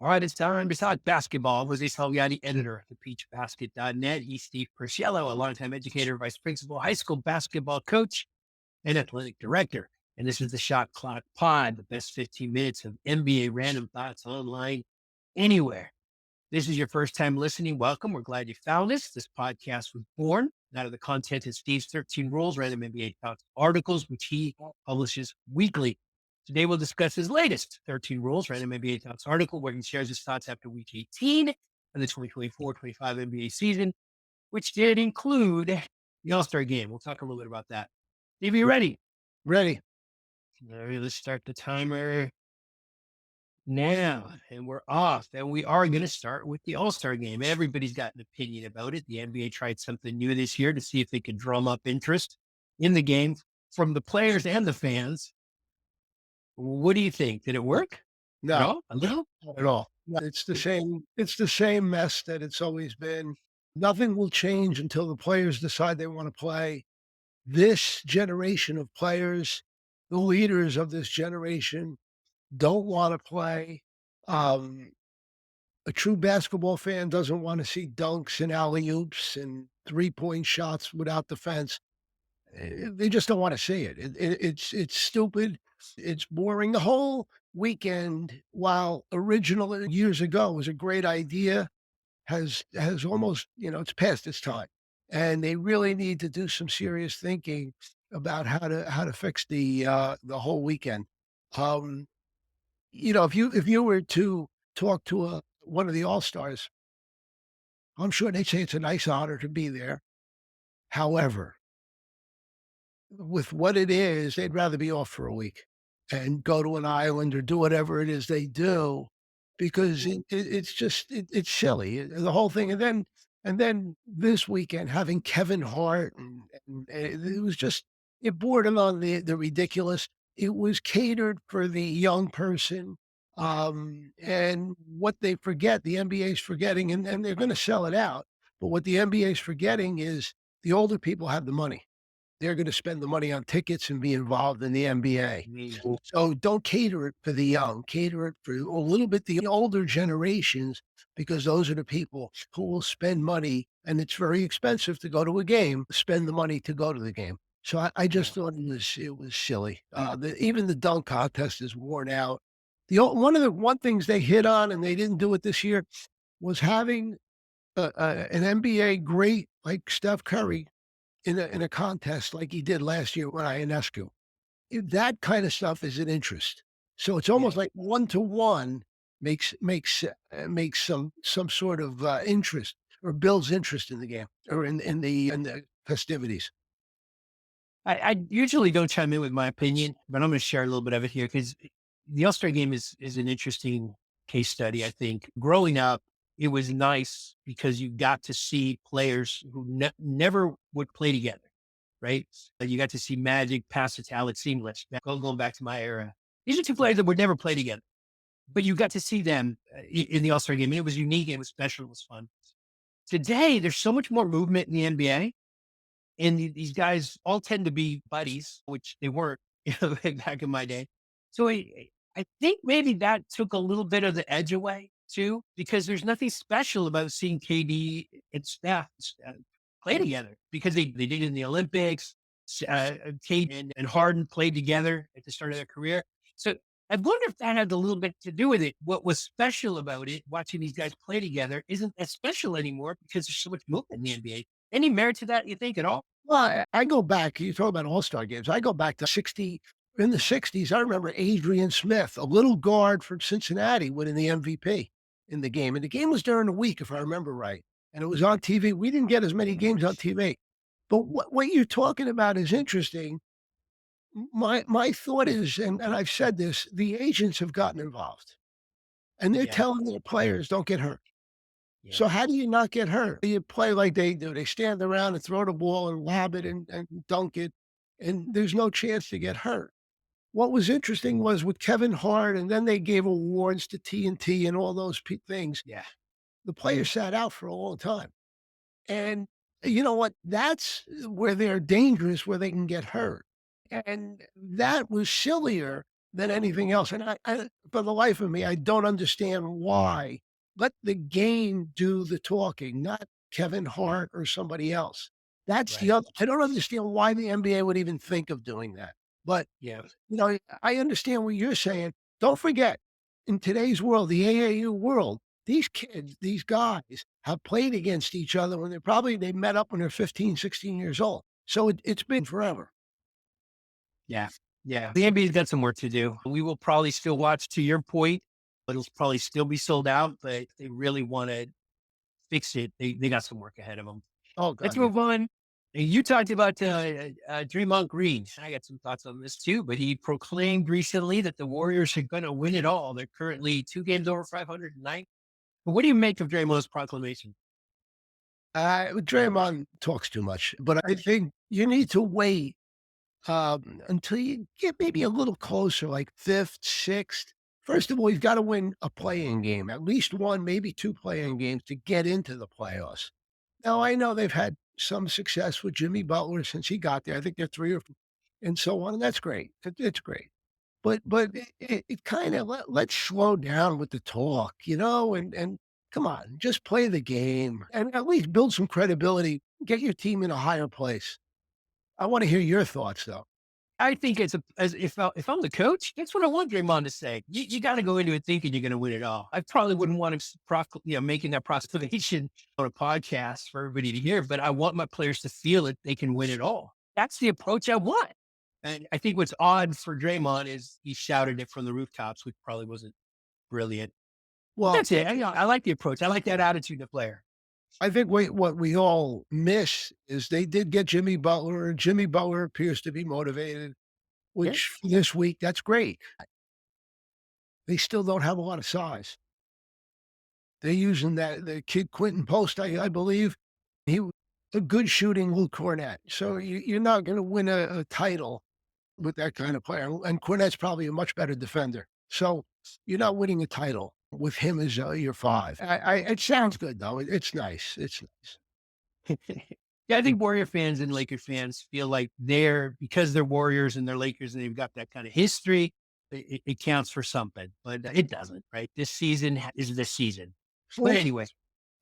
All right, it's time to talk basketball. Jose Salviati, editor of thepeachbasket.net. He's Steve Purciello, a longtime educator, vice principal, high school basketball coach, and athletic director. And this is the Shot Clock Pod, the best 15 minutes of NBA random thoughts online anywhere. This is your first time listening. Welcome. We're glad you found us. This podcast was born out of the content of Steve's 13 Rules random NBA thoughts articles, which he publishes weekly. Today, we'll discuss his latest 13 Rules random NBA thoughts article, where he shares his thoughts after week 18 of the 2024-25 NBA season, which did include the All-Star game. We'll talk a little bit about that. Steve, you ready? Ready. All right, let's start the timer now, and we're off. And we are going to start with the All-Star game. Everybody's got an opinion about it. The NBA tried something new this year to see if they could drum up interest in the game from the players and the fans. What do you think? Did it work at No, all? A little? not at all. No, it's the same mess that it's always been. Nothing will change until the players decide they want to play. This generation of players, the leaders of this generation, don't want to play. Um, a true basketball fan doesn't want to see dunks and alley-oops and three-point shots without defense. They just don't wanna see it. It's stupid, it's boring. The whole weekend, while original years ago was a great idea, has almost, it's past its time. And they really need to do some serious thinking about how to fix the whole weekend. Um, if you were to talk to one of the All-Stars, I'm sure they'd say it's a nice honor to be there. However, with what it is, they'd rather be off for a week and go to an island or do whatever it is they do because it's just it's silly, the whole thing. And then this weekend having Kevin Hart and it was just it bordered on the ridiculous. It was catered for the young person. And what they forget, the NBA's forgetting, and they're going to sell it out. But what the NBA's forgetting is the older people have the money. They're gonna spend the money on tickets and be involved in the NBA. Mm. So don't cater it for the young, cater it for a little bit the older generations, because those are the people who will spend money, and it's very expensive to go to a game, spend the money to go to the game. So I Yeah. just thought it was silly. Even the dunk contest is worn out. One things they hit on, and they didn't do it this year, was having an NBA great like Steph Curry in a contest like he did last year with Ionescu. That kind of stuff is an interest. So it's Yeah. almost like 1 to 1 makes some sort of, interest or builds interest in the game or in the festivities. I usually don't chime in with my opinion, but I'm going to share a little bit of it here because the All Star game is an interesting case study. I think growing up, it was nice because you got to see players who never would play together, right? You got to see Magic, Pascal, Seamless. Going back to my era, these are two players that would never play together, but you got to see them in the All Star game, and it was unique, and it was special, it was fun. Today, there's so much more movement in the NBA, and these guys all tend to be buddies, which they weren't, back in my day. So I think maybe that took a little bit of the edge away too, because there's nothing special about seeing KD and Steph play together because they did it in the Olympics. KD and Harden played together at the start of their career. So I wonder if that had a little bit to do with it. What was special about it, watching these guys play together, isn't as special anymore because there's so much movement in the NBA. Any merit to that, you think, at all? Well, I go back, you talk about All-Star games. I go back to 60 in the '60s. I remember Adrian Smith, a little guard from Cincinnati, winning the MVP in the game. And the game was during the week, if I remember right. And it was on TV. We didn't get as many games on TV. But what you're talking about is interesting. My thought is, and I've said this, the agents have gotten involved and they're Yeah, telling their players, don't get hurt. yeah, So how do you not get hurt? You play like they do. They stand around and throw the ball and lob it and dunk it, and there's no chance to get hurt. What was interesting was with Kevin Hart, and then they gave awards to TNT and all those things. yeah, The players sat out for a long time. And you know what? That's where they're dangerous, where they can get hurt. And that was sillier than anything else. And for the life of me, I don't understand why. Let the game do the talking, not Kevin Hart or somebody else. That's the Right. other. I don't understand why the NBA would even think of doing that. But Yeah. I understand what you're saying. Don't forget, in today's world, the AAU world, these kids, these guys have played against each other when they met up when they're 15, 16 years old. So it's been forever. Yeah. Yeah. The NBA's got some work to do. We will probably still watch, to your point, but it'll probably still be sold out. But if they really want to fix it, they got some work ahead of them. Oh Let's God, yeah. move on. You talked about Draymond Green. I got some thoughts on this too, but he proclaimed recently that the Warriors are going to win it all. They're currently 2 games over 509. But what do you make of Draymond's proclamation? Draymond talks too much, but I think you need to wait until you get maybe a little closer, like fifth, sixth. First of all, you've got to win a playing game, at least one, maybe two playing games to get into the playoffs. Now, I know they've had some success with Jimmy Butler since he got there. I think they're three or and so on, and that's great. It's great. But it kind of let's slow down with the talk, and come on, just play the game and at least build some credibility. Get your team in a higher place. I want to hear your thoughts, though. I think it's a as if I'm the coach, that's what I want Draymond to say. You got to go into it thinking you're going to win it all. I probably wouldn't want him making that proclamation on a podcast for everybody to hear, but I want my players to feel it. They can win it all. That's the approach I want. And I think what's odd for Draymond is he shouted it from the rooftops, which probably wasn't brilliant. But Well, that's it. I like the approach. I like that attitude of player. I think what we all miss is they did get Jimmy Butler, and Jimmy Butler appears to be motivated, Yeah. which this week, that's great. They still don't have a lot of size. They're using the kid Quentin Post, I believe. He was a good shooting Luke Cornett. So you're not going to win a title with that kind of player. And Cornette's probably a much better defender. So you're not winning a title with him as your five. It sounds good though. It's nice. It's nice. Yeah, I think Warrior fans and Laker fans feel like because they're Warriors and they're Lakers and they've got that kind of history, it counts for something, but it doesn't, right? This season is this season. But Well, anyway,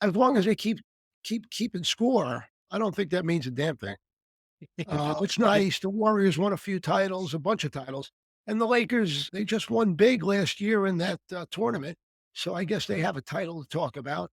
as long as they keeping score, I don't think that means a damn thing. It's nice. The Warriors won a few titles, a bunch of titles, and the Lakers, they just won big last year in that tournament. So I guess they have a title to talk about.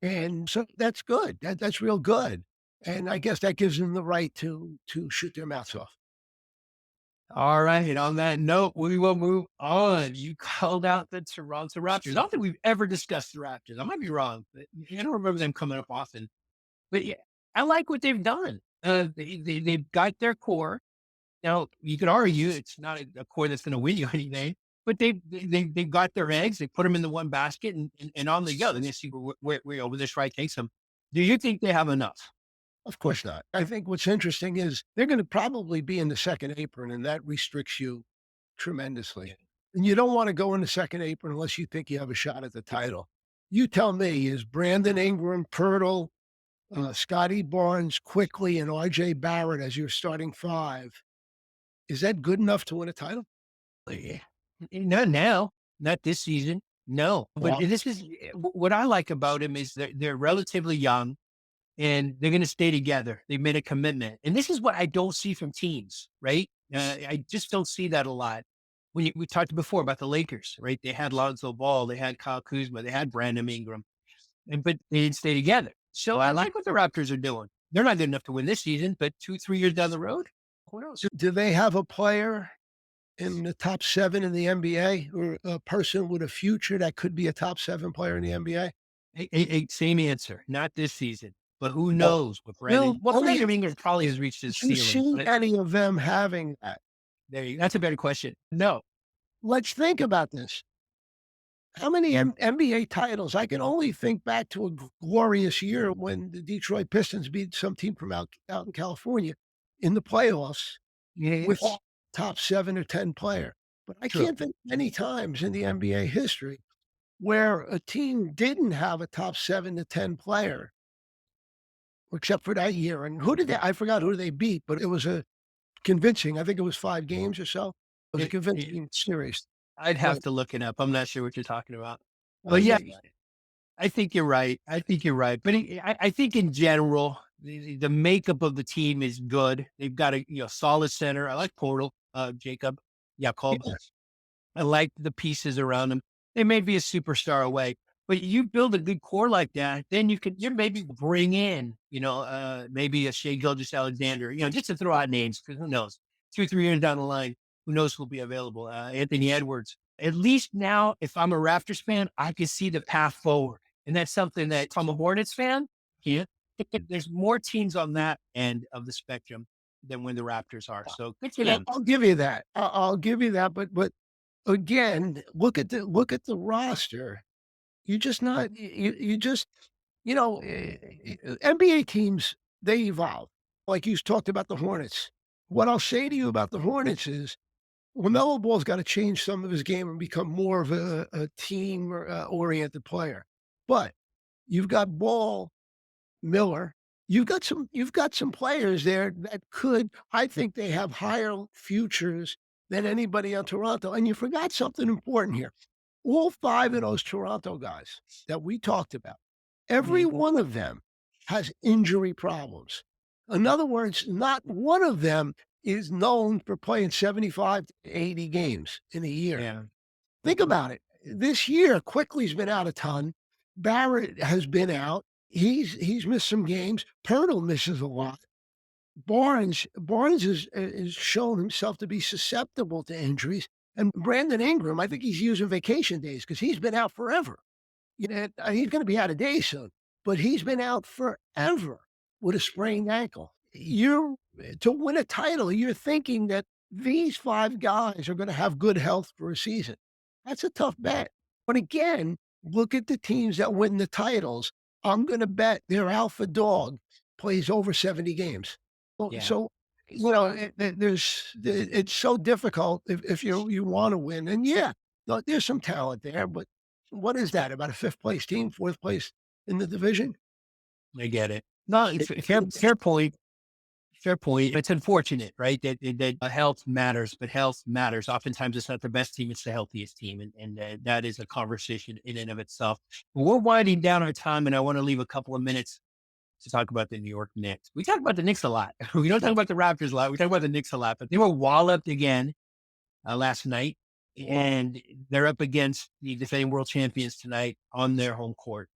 And so that's good. That's real good. And I guess that gives them the right to shoot their mouths off. all right. On that note, we will move on. You called out the Toronto Raptors. I don't think we've ever discussed the Raptors. I might be wrong, but I don't remember them coming up often. But yeah, I like what they've done. They've got their core. Now, you could argue it's not a core that's going to win you anything, but they've got their eggs. They put them in the one basket, and on they go. Then they see where this right takes them. Do you think they have enough? Of course not. I think what's interesting is they're going to probably be in the second apron, and that restricts you tremendously. Yeah. And you don't want to go in the second apron unless you think you have a shot at the title. You tell me, is Brandon Ingram, Pirtle, Scotty Barnes, Quickly, and RJ Barrett as your starting five, is that good enough to win a title? Yeah. Not now, not this season. No, but Well, this is what I like about him is they're relatively young and they're going to stay together. They made a commitment, and this is what I don't see from teams. Right? I just don't see that a lot. We talked before about the Lakers, right? They had Lonzo Ball, they had Kyle Kuzma, they had Brandon Ingram, but they didn't stay together. So I like what the Raptors are doing. They're not good enough to win this season, but 2, 3 years down the road, who knows? do they have a player in the top seven in the NBA or a person with a future that could be a top seven player in the NBA? Same answer. Not this season, but who Well, knows what Bill, Brandon? Well, Brandon Ingram probably has reached his did you ceiling. see But any of them having that? that's a better question. No, Let's think about this. How many NBA titles? I can only think back to a glorious year when the Detroit Pistons beat some team from out in California in the playoffs with yes, top 7 or 10 player. But I true. can't think many times in the NBA history where a team didn't have a top 7 to 10 player, except for that year. And who did they I forgot who they beat, but it was a convincing. I think it was 5 games or so. was a it convincing series. I'd have But to look it up. I'm not sure what you're talking about. But yeah, yeah, yeah. I think you're right. I think you're right. But I think in general, the makeup of the team is good. They've got a solid center. I like Portal, Jacob, Jacob. I like the pieces around him. They may be a superstar away, but you build a good core like that, then you maybe bring in, maybe a Shea Gilgis Alexander, just to throw out names because who knows, 2 3 years down the line, who knows who'll be available? Anthony Edwards. At least now, if I'm a Raptors fan, I can see the path forward, and that's something that if I'm a Hornets fan, yeah, there's more teams on that end of the spectrum than when the Raptors are. So good for them. I'll give you that. I'll give you that, but again, look at the roster. You just not you just NBA teams, they evolve. Like you talked about the Hornets. What I'll say to you about the Hornets is LaMelo Ball's gotta change some of his game and become more of a team oriented player. But you've got Ball, Miller. You've got some players there that could I think they have higher futures than anybody on Toronto. And you forgot something important here. All 5 of those Toronto guys that we talked about, every Mhm. one of them has injury problems. In other words, not one of them is known for playing 75 to 80 games in a year. Yeah. Think about it. This year, Quickly's been out a ton. Barrett has been out. He's missed some games. Pirtle misses a lot. Barnes is shown himself to be susceptible to injuries. And Brandon Ingram, I think he's using vacation days because he's been out forever. He's going to be out of days soon, but he's been out forever with a sprained ankle. You're to win a title, you're thinking that these 5 guys are going to have good health for a season. That's a tough bet. But again, look at the teams that win the titles. I'm going to bet their alpha dog plays over 70 games. Yeah. So it's so difficult if you want to win. And yeah, there's some talent there, but what is that? About a 5th place team, 4th place in the division? I get it. No, it's It a fair point. Fair point. It's unfortunate, right? That health matters, but health matters. Oftentimes, it's not the best team; it's the healthiest team, and that is a conversation in and of itself. We're winding down our time, and I want to leave a couple of minutes to talk about the New York Knicks. We talk about the Knicks a lot. We don't talk about the Raptors a lot. We talk about the Knicks a lot, but they were walloped again last night, and they're up against the defending world champions tonight on their home court,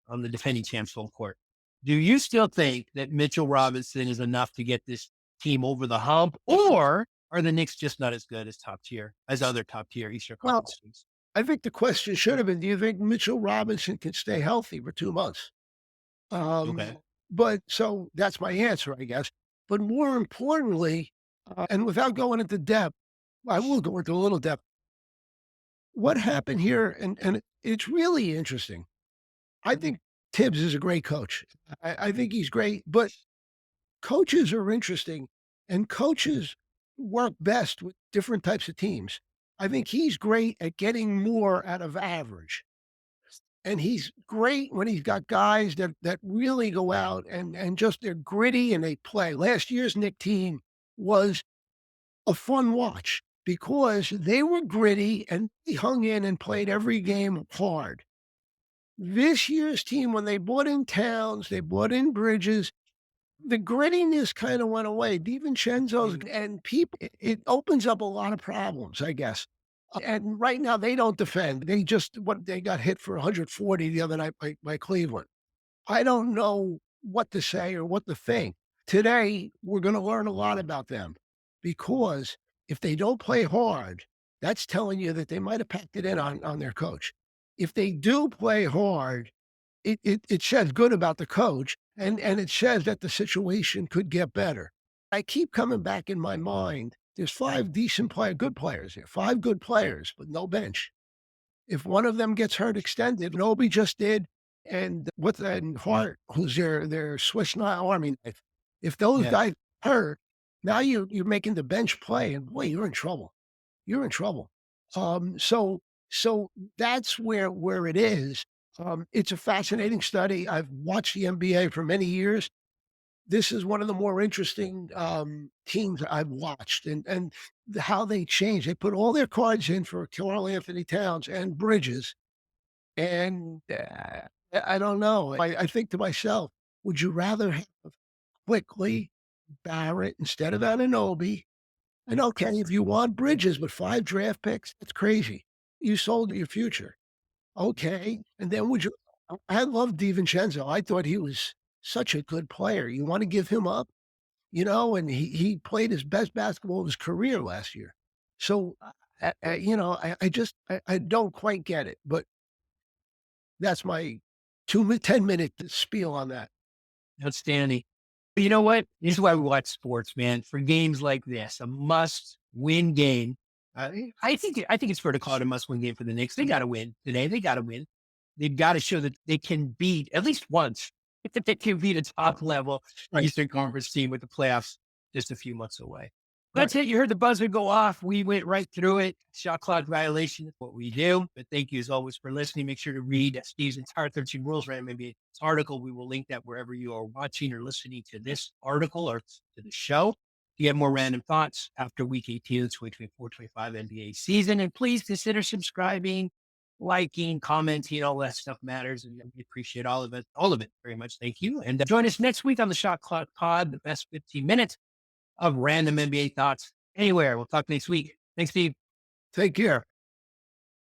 on the defending champs home court. Do you still think that Mitchell Robinson is enough to get this team over the hump, or are the Knicks just not as good as other top tier Eastern well, Conference teams? I think the question should have been, do you think Mitchell Robinson can stay healthy for 2 months? Okay. But so that's my answer, I guess. But more importantly, and without going into depth, I will go into a little depth. What happened here, and it's really interesting. I think Tibbs is a great coach. I think he's great, but coaches are interesting, and coaches work best with different types of teams. I think he's great at getting more out of average. And he's great when he's got guys that really go out and just they're gritty and they play. Last year's Nick team was a fun watch because they were gritty and they hung in and played every game hard. This year's team, when they brought in Towns, they brought in Bridges, the grittiness kind of went away. DiVincenzo's and people, it opens up a lot of problems, I guess. And right now they don't defend. They got hit for 140 the other night by Cleveland. I don't know what to say or what to think. Today, we're going to learn a lot about them because if they don't play hard, that's telling you that they might have packed it in on their coach. If they do play hard, it says good about the coach and it says that the situation could get better. I keep coming back in my mind. There's 5 good players here, 5 good players, but no bench. If one of them gets hurt extended, Noby just did, and with and Hart, who's their Swiss Army knife. If those Yeah. guys hurt, now you're making the bench play, and boy, you're in trouble. You're in trouble. So that's where it is. It's a fascinating study. I've watched the NBA for many years. This is one of the more interesting teams I've watched, and how they changed. They put all their cards in for Carl Anthony Towns and Bridges, and I don't know. I think to myself, would you rather have Quickly, Barrett instead of Anunoby? And okay, if you want Bridges with 5 draft picks, that's crazy. You sold your future. Okay, and then would you I love DiVincenzo. I thought he was such a good player. You wanna give him up? And he played his best basketball of his career last year. So, I just I don't quite get it, but that's my 10-minute spiel on that. Outstanding. But you know what? This is why we watch sports, man. For games like this, a must-win game. I think it's fair to call it a must-win game for the Knicks. They got to win today. They got to win. They've got to show that they can beat at least once. If they can beat a top level Right, Eastern Conference team with the playoffs just a few months away. right. That's it. You heard the buzzer go off. We went right through it. Shot clock violation is what we do. But thank you as always for listening. Make sure to read Steve's entire 13 Rules Random NBA article. We will link that wherever you are watching or listening to this article or to the show. If you have more random thoughts after week 18 of the 2024-25 NBA season, and please consider subscribing, liking, commenting, all that stuff matters. And we appreciate all of it very much. Thank you. And join us next week on the Shot Clock Pod, the best 15 minutes of random NBA thoughts anywhere. We'll talk next week. Thanks, Steve. Take care.